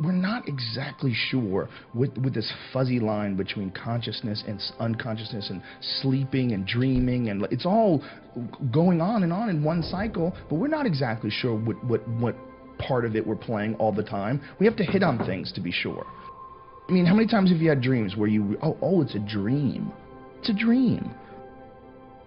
we're not exactly sure with this fuzzy line between consciousness and unconsciousness and sleeping and dreaming, and it's all going on in one cycle, but we're not exactly sure what part of it we're playing all the time. We have to hit on things to be sure. I mean, how many times have you had dreams where oh, it's a dream? It's a dream.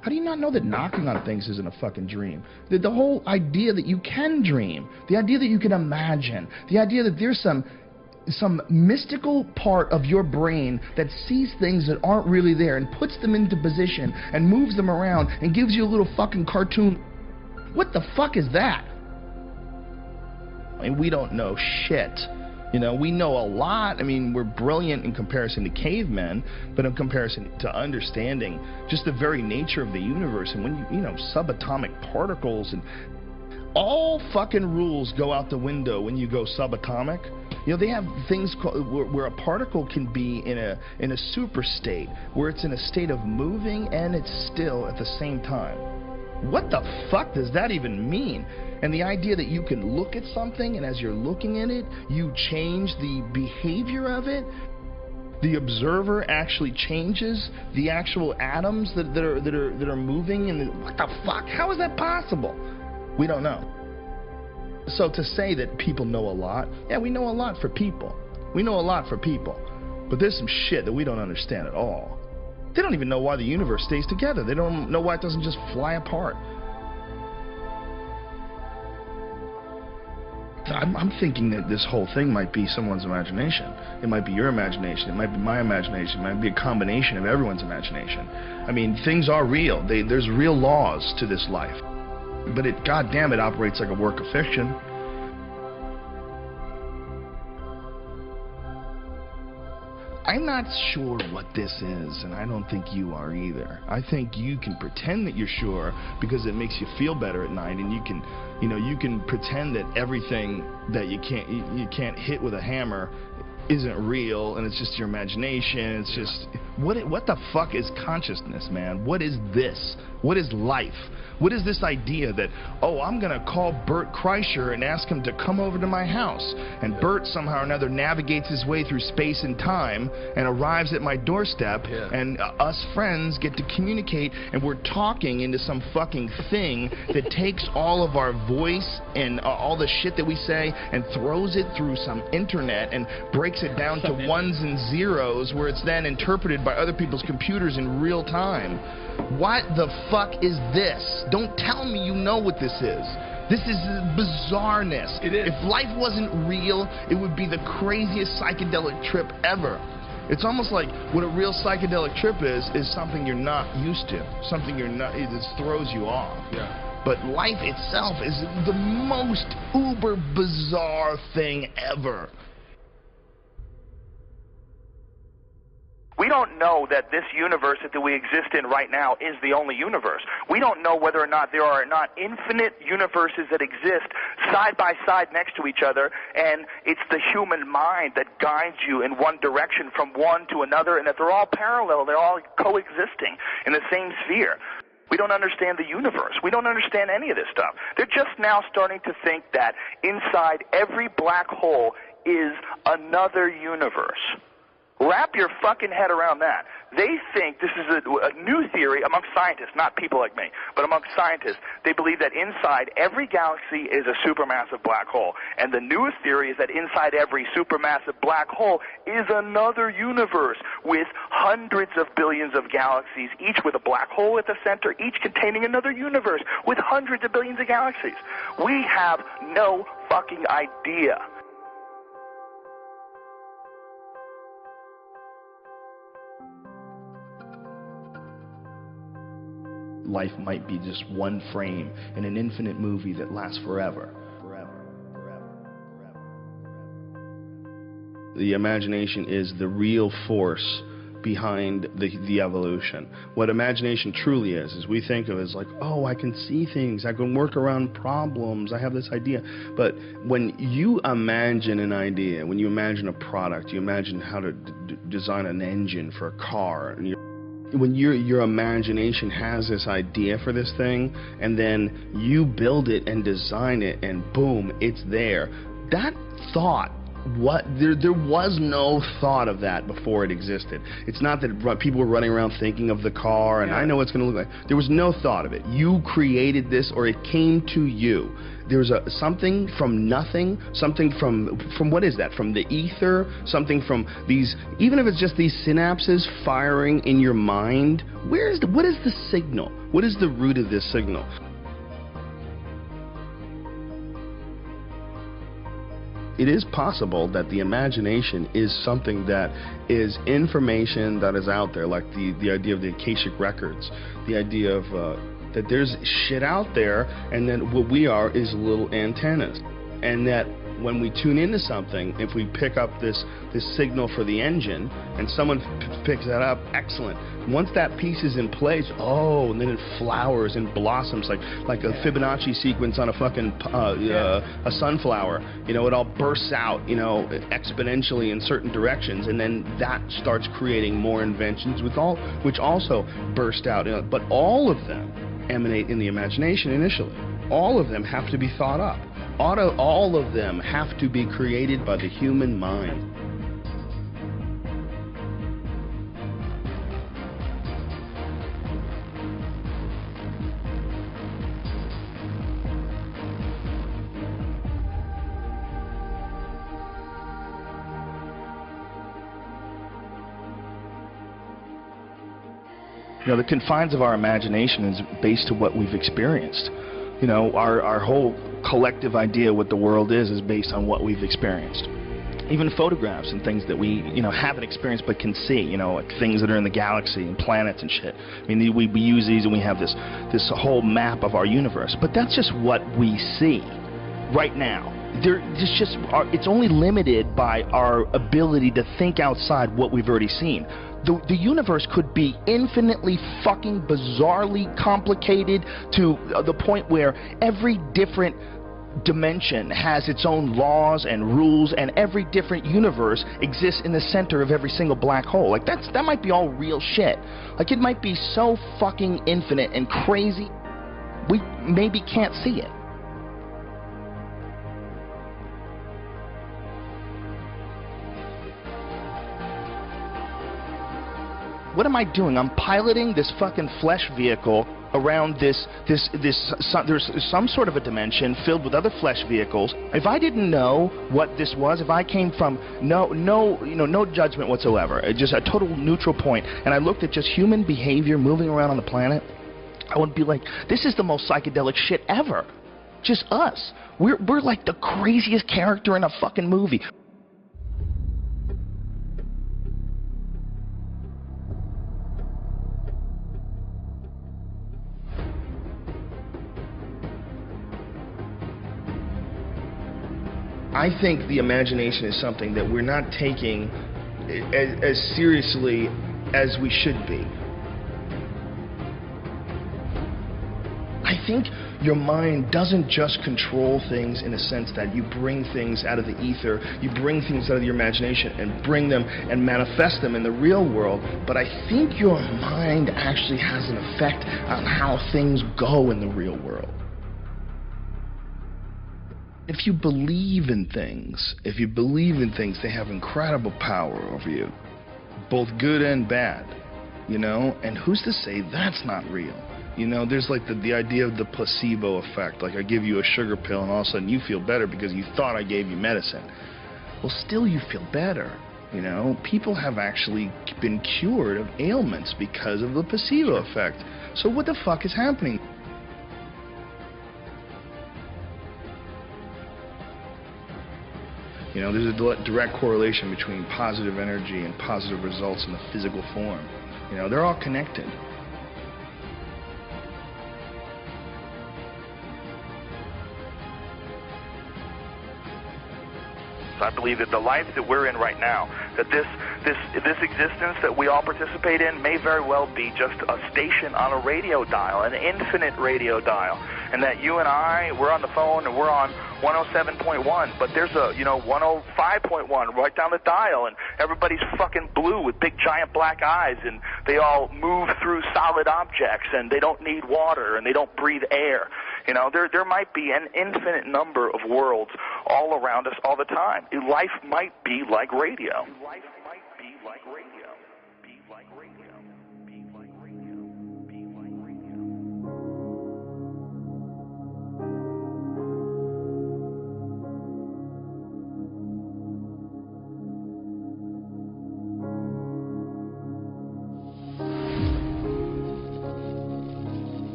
How do you not know that knocking on things isn't a fucking dream? The whole idea that you can dream, the idea that you can imagine, the idea that there's some mystical part of your brain that sees things that aren't really there and puts them into position and moves them around and gives you a little fucking cartoon. What the fuck is that? I mean, we don't know shit. You know, we know a lot. I mean, we're brilliant in comparison to cavemen, but in comparison to understanding just the very nature of the universe. And when you know, subatomic particles and all fucking rules go out the window when you go subatomic. You know, they have things called, where a particle can be in a super state, where it's in a state of moving and it's still at the same time. What the fuck does that even mean? And the idea that you can look at something, and as you're looking at it, you change the behavior of it. The observer actually changes the actual atoms that are moving. And what the fuck? How is that possible? We don't know. So to say that people know a lot, yeah, we know a lot for people. We know a lot for people. But there's some shit that we don't understand at all. They don't even know why the universe stays together. They don't know why it doesn't just fly apart. I'm thinking that this whole thing might be someone's imagination. It might be your imagination. It might be my imagination. It might be a combination of everyone's imagination. I mean, things are real. There's real laws to this life. But goddamn, it operates like a work of fiction. I'm not sure what this is, and I don't think you are either. I think you can pretend that you're sure because it makes you feel better at night, and you can pretend that everything that you can't hit with a hammer isn't real, and it's just your imagination. It's just what the fuck is consciousness, man? What is this? What is life? What is this idea that, oh, I'm gonna call Bert Kreischer and ask him to come over to my house, and Bert somehow or another navigates his way through space and time and arrives at my doorstep, and us friends get to communicate, and we're talking into some fucking thing that takes all of our voice and all the shit that we say and throws it through some internet and breaks it down to ones and zeros, where it's then interpreted by other people's computers in real time. What the fuck is this? Don't tell me you know what this is. This is bizarreness. It is. If life wasn't real, it would be the craziest psychedelic trip ever. It's almost like what a real psychedelic trip is something you're not used to. Something it just throws you off. Yeah. But life itself is the most uber bizarre thing ever. We don't know that this universe that we exist in right now is the only universe. We don't know whether or not there are not infinite universes that exist side by side next to each other, and it's the human mind that guides you in one direction from one to another, and that they're all parallel, they're all coexisting in the same sphere. We don't understand the universe. We don't understand any of this stuff. They're just now starting to think that inside every black hole is another universe. Wrap your fucking head around that. They think this is a new theory amongst scientists, not people like me, but amongst scientists. They believe that inside every galaxy is a supermassive black hole. And the newest theory is that inside every supermassive black hole is another universe with hundreds of billions of galaxies, each with a black hole at the center, each containing another universe with hundreds of billions of galaxies. We have no fucking idea. Life might be just one frame in an infinite movie that lasts forever. The imagination is the real force behind the evolution. What imagination truly is we think of it as like, oh, I can see things, I can work around problems, I have this idea. But when you imagine an idea, when you imagine a product, you imagine how to design an engine for a car, and when your imagination has this idea for this thing, and then you build it and design it, and boom, it's there. That thought there was no thought of that before it existed. It's not that people were running around thinking of the car and I know what it's going to look like. There was no thought of it. You created this, or it came to you. There was something from nothing, something from what is that? From the ether, something from these, even if it's just these synapses firing in your mind. What is the signal? What is the root of this signal? It is possible that the imagination is something that is information that is out there, like the idea of the Akashic records, the idea of that there's shit out there, and then what we are is little antennas, and that when we tune into something, if we pick up this signal for the engine, and someone picks that up, excellent. Once that piece is in place, and then it flowers and blossoms like a Fibonacci sequence on a fucking a sunflower. You know, it all bursts out, you know, exponentially in certain directions, and then that starts creating more inventions which also burst out. But all of them emanate in the imagination initially. All of them have to be thought up. All of them have to be created by the human mind. You know, the confines of our imagination is based to what we've experienced. You know, our whole collective idea of what the world is based on what we've experienced. Even photographs and things that we, you know, haven't experienced but can see, you know, like things that are in the galaxy and planets and shit. I mean, we use these and we have this whole map of our universe. But that's just what we see right now. It's only limited by our ability to think outside what we've already seen. The universe could be infinitely fucking bizarrely complicated to the point where every different dimension has its own laws and rules, and every different universe exists in the center of every single black hole. Like that might be all real shit. Like it might be so fucking infinite and crazy, we maybe can't see it. What am I doing? I'm piloting this fucking flesh vehicle around there's some sort of a dimension filled with other flesh vehicles. If I didn't know what this was, if I came from no judgment whatsoever, just a total neutral point, and I looked at just human behavior moving around on the planet, I would be like, this is the most psychedelic shit ever. Just us. We're like the craziest character in a fucking movie. I think the imagination is something that we're not taking as seriously as we should be. I think your mind doesn't just control things in a sense that you bring things out of the ether, you bring things out of your imagination and bring them and manifest them in the real world, but I think your mind actually has an effect on how things go in the real world. If you believe in things, they have incredible power over you, both good and bad, you know, and who's to say that's not real? You know, there's like the idea of the placebo effect, like I give you a sugar pill and all of a sudden you feel better because you thought I gave you medicine. Well, still you feel better, you know. People have actually been cured of ailments because of the placebo effect. So what the fuck is happening? You know, there's a direct correlation between positive energy and positive results in the physical form. You know, they're all connected. I believe that the life that we're in right now, that this existence that we all participate in may very well be just a station on a radio dial, an infinite radio dial. and that you and I, we're on the phone and we're on 107.1, but there's a, 105.1 right down the dial, and everybody's fucking blue with big giant black eyes, and they all move through solid objects, and they don't need water, and they don't breathe air. There might be an infinite number of worlds all around us all the time. Life might be like radio.